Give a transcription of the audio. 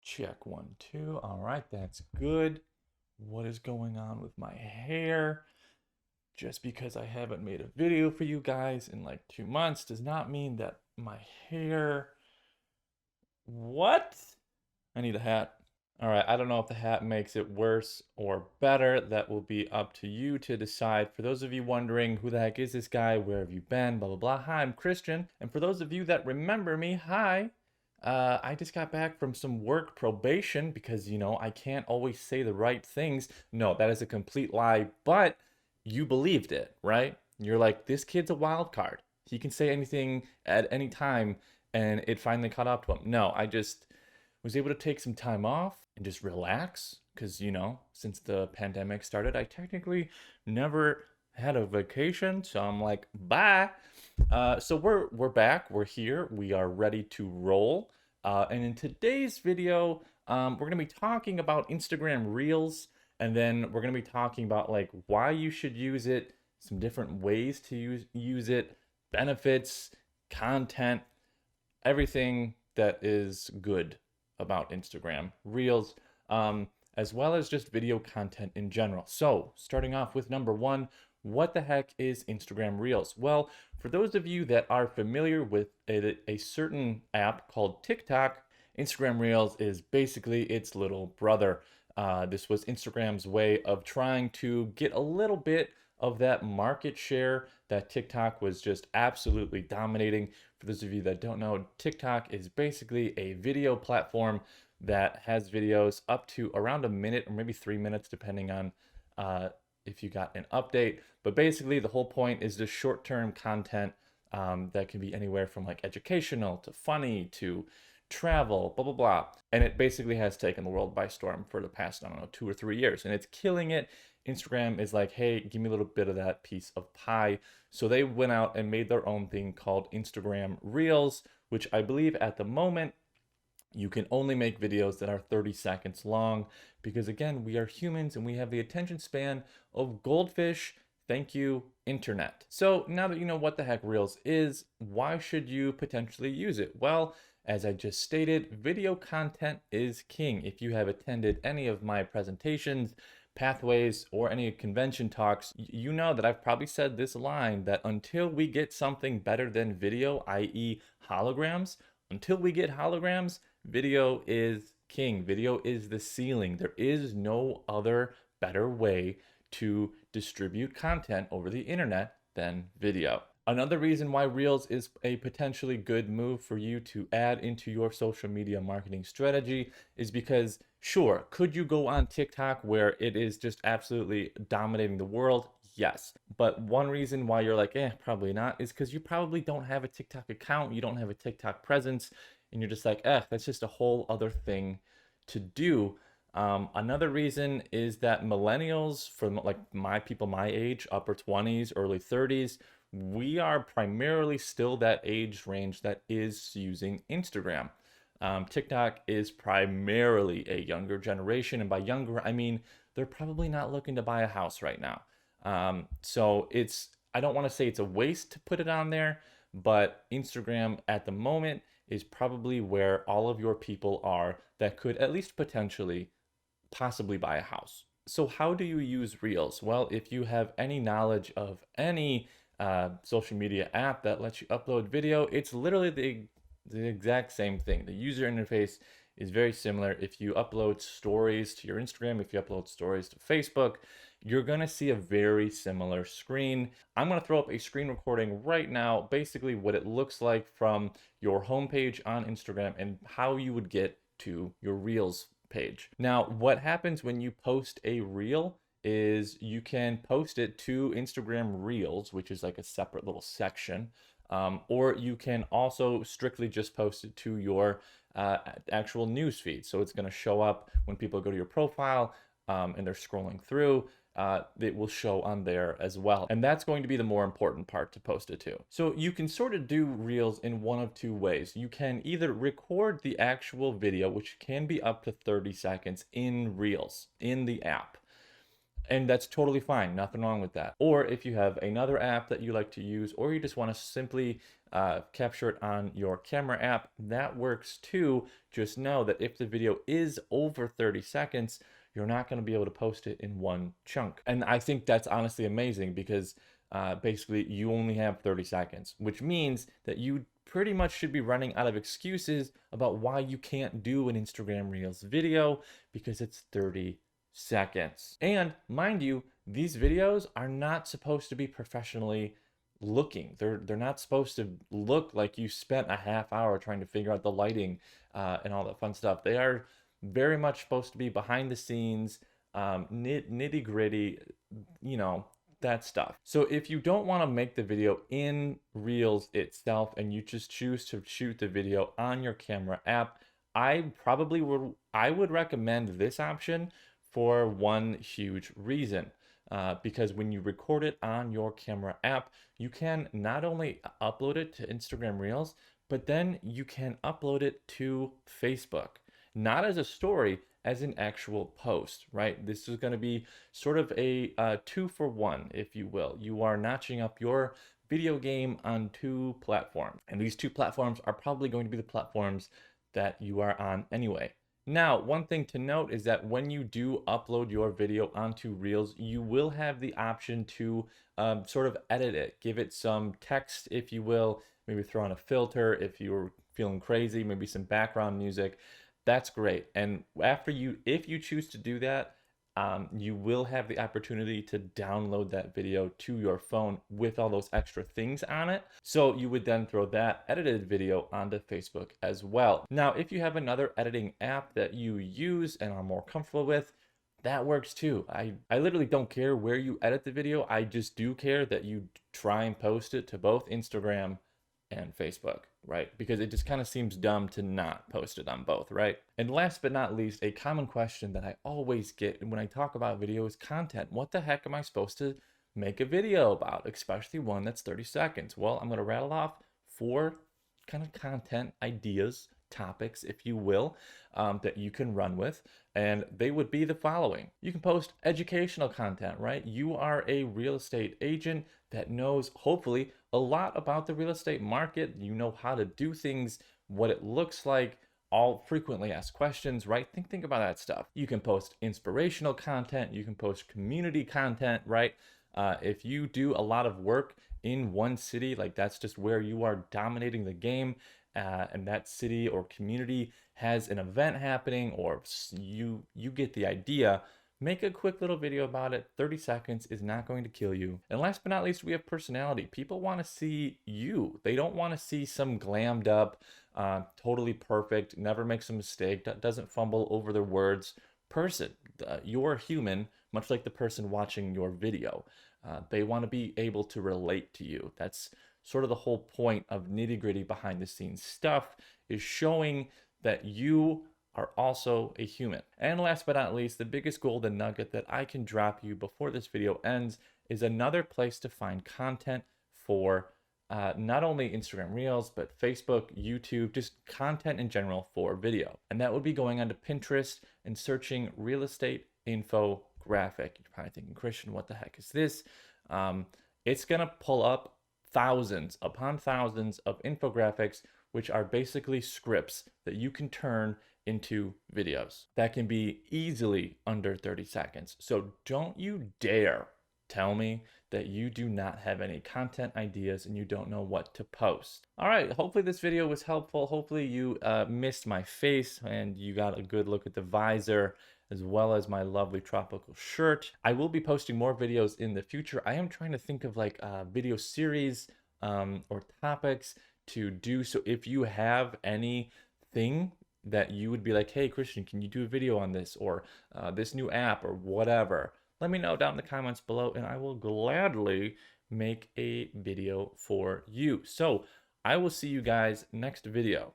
Check 1, 2. All right, that's good. What is going on with my hair? Just because I haven't made a video for you guys in like 2 months does not mean that my hair. What? I need a hat. All right, I don't know if the hat makes it worse or better. That will be up to you to decide. For those of you wondering who the heck is this guy, where have you been, blah, blah, blah. Hi, I'm Christian. And for those of you that remember me, hi. I just got back from some work probation because, I can't always say the right things. No, that is a complete lie, but you believed it, right? You're like, this kid's a wild card. He can say anything at any time, and it finally caught up to him. No, I just was able to take some time off and just relax because, since the pandemic started, I technically never had a vacation. So I'm like, bye. So we're back. We're here. We are ready to roll. And in today's video, we're gonna be talking about Instagram Reels, and then we're gonna be talking about like why you should use it, some different ways to use it, benefits, content, everything that is good about Instagram Reels, as well as just video content in general. So, starting off with number one, what the heck is Instagram Reels? Well, for those of you that are familiar with a certain app called TikTok, Instagram Reels is basically its little brother. This was Instagram's way of trying to get a little bit of that market share that TikTok was just absolutely dominating. For those of you that don't know, TikTok is basically a video platform that has videos up to around a minute or maybe 3 minutes, depending on if you got an update. But basically, the whole point is just short-term content that can be anywhere from like educational to funny to travel, blah, blah, blah. And it basically has taken the world by storm for the past, I don't know, 2 or 3 years. And it's killing it. Instagram is like, hey, give me a little bit of that piece of pie. So they went out and made their own thing called Instagram Reels, which I believe at the moment you can only make videos that are 30 seconds long because, again, we are humans and we have the attention span of goldfish. Thank you, internet. So now that you know what the heck Reels is, why should you potentially use it? Well, as I just stated, video content is king. If you have attended any of my presentations, pathways, or any convention talks, you know that I've probably said this line that until we get something better than video, i.e., holograms, until we get holograms, video is king. Video is the ceiling. There is no other better way to distribute content over the internet than video. Another reason why Reels is a potentially good move for you to add into your social media marketing strategy is because, sure, could you go on TikTok where it is just absolutely dominating the world? Yes. But one reason why you're like, probably not, is because you probably don't have a TikTok account, you don't have a TikTok presence, and you're just like, that's just a whole other thing to do. Another reason is that millennials, from like my people my age, upper 20s, early 30s, we are primarily still that age range that is using Instagram. TikTok is primarily a younger generation, and by younger, I mean they're probably not looking to buy a house right now. So I don't want to say it's a waste to put it on there, but Instagram at the moment is probably where all of your people are that could at least potentially possibly buy a house. So how do you use Reels? Well, if you have any knowledge of any social media app that lets you upload video, it's literally the exact same thing. The user interface is very similar. If you upload stories to your Instagram, if you upload stories to Facebook, you're gonna see a very similar screen. I'm gonna throw up a screen recording right now, basically what it looks like from your homepage on Instagram and how you would get to your Reels page. Now, what happens when you post a Reel is you can post it to Instagram Reels, which is like a separate little section, or you can also strictly just post it to your actual news feed. So it's going to show up when people go to your profile and they're scrolling through. It will show on there as well. And that's going to be the more important part to post it to. So you can sort of do Reels in one of two ways. You can either record the actual video, which can be up to 30 seconds in Reels in the app. And that's totally fine, nothing wrong with that. Or if you have another app that you like to use, or you just want to simply capture it on your camera app, that works too. Just know that if the video is over 30 seconds, you're not going to be able to post it in one chunk. And I think that's honestly amazing because basically you only have 30 seconds, which means that you pretty much should be running out of excuses about why you can't do an Instagram Reels video because it's 30 seconds. And mind you, these videos are not supposed to be professionally looking. They're not supposed to look like you spent a half hour trying to figure out the lighting and all that fun stuff. They are very much supposed to be behind the scenes, nitty gritty, you know, that stuff. So if you don't want to make the video in Reels itself and you just choose to shoot the video on your camera app, I would recommend this option for one huge reason. Because when you record it on your camera app, you can not only upload it to Instagram Reels, but then you can upload it to Facebook. Not as a story, as an actual post, right? This is going to be sort of a 2-for-1, if you will. You are notching up your video game on two platforms, and these two platforms are probably going to be the platforms that you are on anyway. Now, one thing to note is that when you do upload your video onto Reels, you will have the option to sort of edit it, give it some text, if you will, maybe throw on a filter if you're feeling crazy, maybe some background music. That's great. And if you choose to do that, you will have the opportunity to download that video to your phone with all those extra things on it. So you would then throw that edited video onto Facebook as well. Now, if you have another editing app that you use and are more comfortable with, that works too. I literally don't care where you edit the video. I just do care that you try and post it to both Instagram and Facebook, right? Because it just kind of seems dumb to not post it on both, right? And last but not least, a common question that I always get when I talk about video is content. What the heck am I supposed to make a video about, especially one that's 30 seconds? Well, I'm going to rattle off 4 kind of content ideas, topics, if you will, that you can run with. And they would be the following. You can post educational content, right? You are a real estate agent that knows, hopefully, a lot about the real estate market. You know how to do things, what it looks like, all frequently asked questions, right? Think about that stuff. You can post inspirational content. You can post community content, right? If you do a lot of work in one city, like that's just where you are dominating the game, and that city or community has an event happening, or you get the idea, make a quick little video about it. 30 seconds is not going to kill you. And last but not least, we have personality. People want to see you. They don't want to see some glammed up, totally perfect, never makes a mistake, doesn't fumble over their words person. You're human, much like the person watching your video. They want to be able to relate to you. That's sort of the whole point of nitty-gritty behind the scenes stuff, is showing that you are also a human. And last but not least, the biggest golden nugget that I can drop you before this video ends is another place to find content for not only Instagram Reels, but Facebook, YouTube, just content in general for video. And that would be going onto Pinterest and searching real estate infographic. You're probably thinking, Christian, what the heck is this? It's gonna pull up thousands upon thousands of infographics, which are basically scripts that you can turn into videos that can be easily under 30 seconds. So don't you dare tell me that you do not have any content ideas and you don't know what to post. All right, hopefully this video was helpful. Hopefully you missed my face and you got a good look at the visor as well as my lovely tropical shirt. I will be posting more videos in the future. I am trying to think of like video series or topics to do. So if you have anything that you would be like, hey, Christian, can you do a video on this or this new app or whatever, let me know down in the comments below and I will gladly make a video for you. So I will see you guys next video.